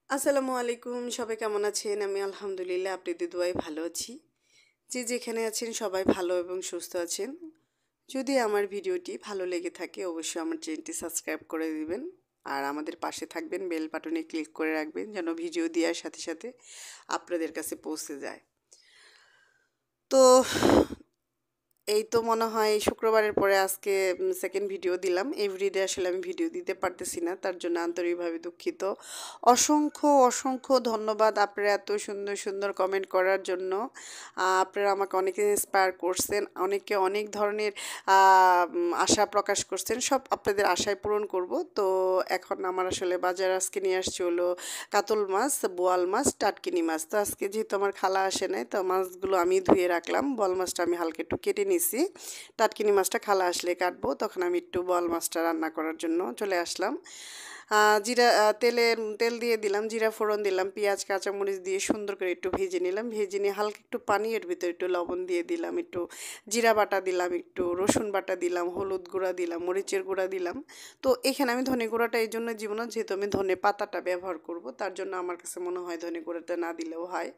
আসসালামু আলাইকুম, সবাই কেমন আছেন? আমি আলহামদুলিল্লাহ আপনাদের দোয়ায় ভালো আছি। যে যেখানে আছেন সবাই ভালো এবং সুস্থ আছেন। যদি আমার ভিডিওটি ভালো লেগে থাকে অবশ্যই আমার চ্যানেলটি সাবস্ক্রাইব করে দিবেন। আর আমাদের পাশে থাকবেন, বেল বাটনে ক্লিক করে রাখবেন যেন ভিডিও দেওয়ার সাথে সাথে আপনাদের কাছে পৌঁছে যায়। তো এই তো মনে হয় শুক্রবারের পরে আজকে সেকেন্ড ভিডিও দিলাম। এভরিডে আসলে আমি ভিডিও দিতে পারতেছি না, তার জন্য আন্তরিকভাবে দুঃখিত। অসংখ্য অসংখ্য ধন্যবাদ আপনারা এত সুন্দর সুন্দর কমেন্ট করার জন্য। আপনারা আমাকে অনেকে ইন্সপায়ার করছেন, অনেকে অনেক ধরনের আশা প্রকাশ করছেন, সব আপনাদের আশায় পূরণ করব। তো এখন আমার আসলে বাজার আজকে নিয়ে আসছে হলো কাতল মাছ, বোয়াল মাছ, টাটকিনি মাছ। তো আজকে যেহেতু আমার খালা আসে নাই, তো মাছগুলো আমি ধুয়ে রাখলাম। বোয়াল মাছটা আমি হালকা একটু কেটে নিছি, টাটকিনি মাছটা খালা আসলে কাটবো। তখন আমি একটু বোয়াল মাছটা রান্না করার জন্য চলে আসলাম। তেল দিয়ে দিলাম, জিরা ফোড়ন দিলাম, পেঁয়াজ কাঁচামরিচ দিয়ে সুন্দর করে একটু ভেজে নিলাম। ভেজে নিয়ে হালকা একটু পানি, এর ভিতরে একটু লবণ দিয়ে দিলাম, একটু জিরা বাটা দিলাম, একটু রসুন বাটা দিলাম, হলুদ গুঁড়া দিলাম, মরিচের গুঁড়া দিলাম। তো এখানে আমি ধনে গুঁড়াটা এই জন্য দিব না, যেহেতু আমি ধনে পাতাটা ব্যবহার করব, তার জন্য আমার কাছে মনে হয় ধনে গুঁড়াটা না দিলেও হয়।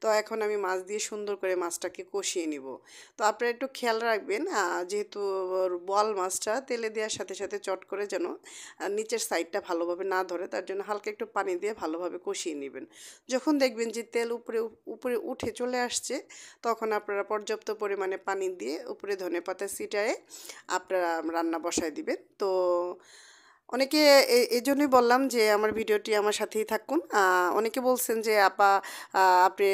তো এখন আমি মাছ দিয়ে সুন্দর করে মাছটাকে কষিয়ে নিব। তো আপনারা একটু খেয়াল রাখবেন, যেহেতু বোয়াল মাছটা তেলে দেওয়ার সাথে সাথে চট করে যেন নিচের সাইডটা ভালোভাবে না ধরে, তার জন্য হালকা একটু পানি দিয়ে ভালোভাবে কষিয়ে নেবেন। যখন দেখবেন যে তেল উপরে উপরে উঠে চলে আসছে, তখন আপনারা পর্যাপ্ত পরিমাণে পানি দিয়ে উপরে ধনেপাতা ছিটায়ে আপনারা রান্না বসায় দিবেন। তো অনেকে এই জন্যই বললাম যে আমার ভিডিওটি আমার সাথেই থাকুন। অনেকে বলছেন যে আপা, আপনি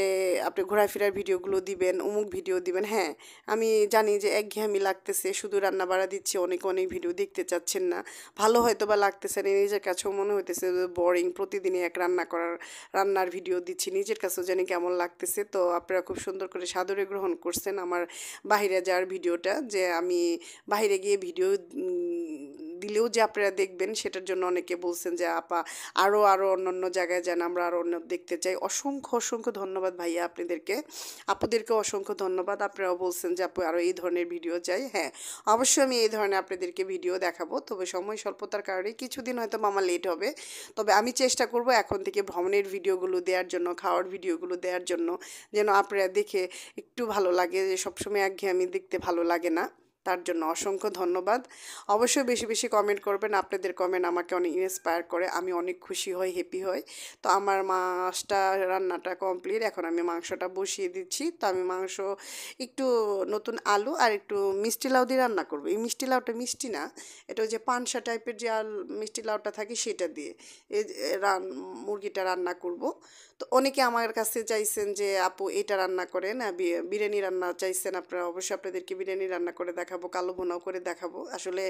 আপনি ঘোরাফেরার ভিডিওগুলো দিবেন, অমুক ভিডিও দিবেন। হ্যাঁ, আমি জানি যে একঘেয়েমি লাগতেছে, শুধু রান্না বাড়া দিচ্ছি, অনেকে অনেক ভিডিও দেখতে চাচ্ছেন না। ভালো হয়তো বা লাগতেছে না, নিজের কাছেও মনে হইতেছে যে বোরিং, প্রতিদিনই এক রান্নার ভিডিও দিচ্ছি, নিজের কাছেও জানি কেমন লাগতেছে। তো আপনারা খুব সুন্দর করে সাদরে গ্রহণ করছেন আমার বাহিরে যাওয়ার ভিডিওটা, যে আমি বাহিরে গিয়ে ভিডিও দিলেও যে আপনারা দেখবেন, সেটার জন্য অনেকে বলছেন যে আপা আরও আরও অন্যান্য জায়গায় যান, আমরা আরও অন্য দেখতে চাই। অসংখ্য অসংখ্য ধন্যবাদ ভাইয়া আপনাদেরকে, আপুদেরকে অসংখ্য ধন্যবাদ। আপনারাও বলছেন যে আপু আরও এই ধরনের ভিডিও চাই। হ্যাঁ, অবশ্যই আমি এই ধরনের আপনাদেরকে ভিডিও দেখাবো, তবে সময় স্বল্পতার কারণে কিছুদিন হয়তো আমার লেট হবে। তবে আমি চেষ্টা করব এখন থেকে ভ্রমণের ভিডিওগুলো দেওয়ার জন্য, খাওয়ার ভিডিওগুলো দেওয়ার জন্য, যেন আপনারা দেখে একটু ভালো লাগে, যে সবসময় একঘেয়েমি দেখতে ভালো লাগে না। তার জন্য অসংখ্য ধন্যবাদ। অবশ্যই বেশি বেশি কমেন্ট করবেন, আপনাদের কমেন্ট আমাকে অনেক ইন্সপায়ার করে, আমি অনেক খুশি হই, হ্যাপি হই। তো আমার মাছটা রান্নাটা কমপ্লিট, এখন আমি মাংসটা বসিয়ে দিচ্ছি। তো আমি মাংস একটু নতুন আলু আর একটু মিষ্টি লাউ দিয়ে রান্না করবো। এই মিষ্টি লাউটা মিষ্টি না, এটা ওই যে পানসা টাইপের যে মিষ্টি লাউটা থাকে সেটা দিয়ে এই মুরগিটা রান্না করব। তো অনেকে আমার কাছে চাইছেন যে আপু এটা রান্না করেন, বিরিয়ানি রান্না চাইছেন আপনারা, অবশ্যই আপনাদেরকে বিরিয়ানি রান্না করে দেখাবো, কালো ভুনাও করে দেখাবো। আসলে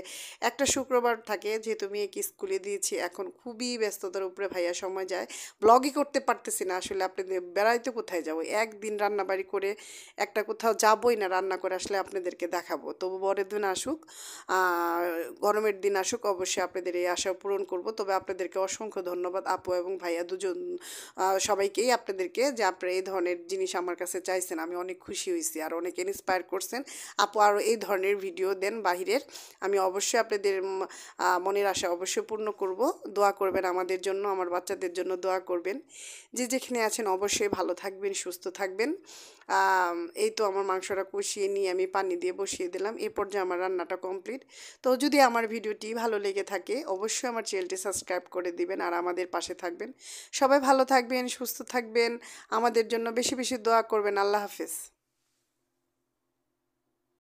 একটা শুক্রবার থাকে, যেহেতু মেয়েকে স্কুলে দিয়েছি, এখন খুবই ব্যস্ততার উপরে ভাইয়া সময় যায়, ব্লগই করতে পারতেছি না। আসলে আপনাদের বেড়াইতে কোথায় যাবো, একদিন রান্নাবাড়ি করে একটা কোথাও যাবোই না, রান্না করে আসলে আপনাদেরকে দেখাবো। তবু বড়ের দিন আসুক, গরমের দিন আসুক, অবশ্যই আপনাদের এই আশা পূরণ করব। তবে আপনাদেরকে অসংখ্য ধন্যবাদ আপু এবং ভাইয়া দুজন, সবাইকেই আপনাদেরকে, যে আপনারা এই ধরনের জিনিস আমার কাছে চাইছেন, আমি অনেক খুশি হয়েছি। আর অনেক ইন্সপায়ার করছেন, আপু আরও এই ধরনের ভিডিও দেন বাহিরের। আমি অবশ্যই আপনাদের মনের আশা অবশ্যই পূর্ণ করব। দোয়া করবেন আমাদের জন্য, আমার বাচ্চাদের জন্য দোয়া করবেন। যে যেখানে আছেন অবশ্যই ভালো থাকবেন, সুস্থ থাকবেন। এই তো আমার মাংসটা কষিয়ে নিয়ে আমি পানি দিয়ে বসিয়ে দিলাম, এই পর্যায়ে আমার রান্নাটা কমপ্লিট। তো যদি আমার ভিডিওটি ভালো লেগে থাকে অবশ্যই আমার চ্যানেলটি সাবস্ক্রাইব করে দিবেন আর আমাদের পাশে থাকবেন। সবাই ভালো থাকবেন, সুস্থ থাকবেন, আমাদের জন্য বেশি বেশি দোয়া করবেন। আল্লাহ হাফেজ।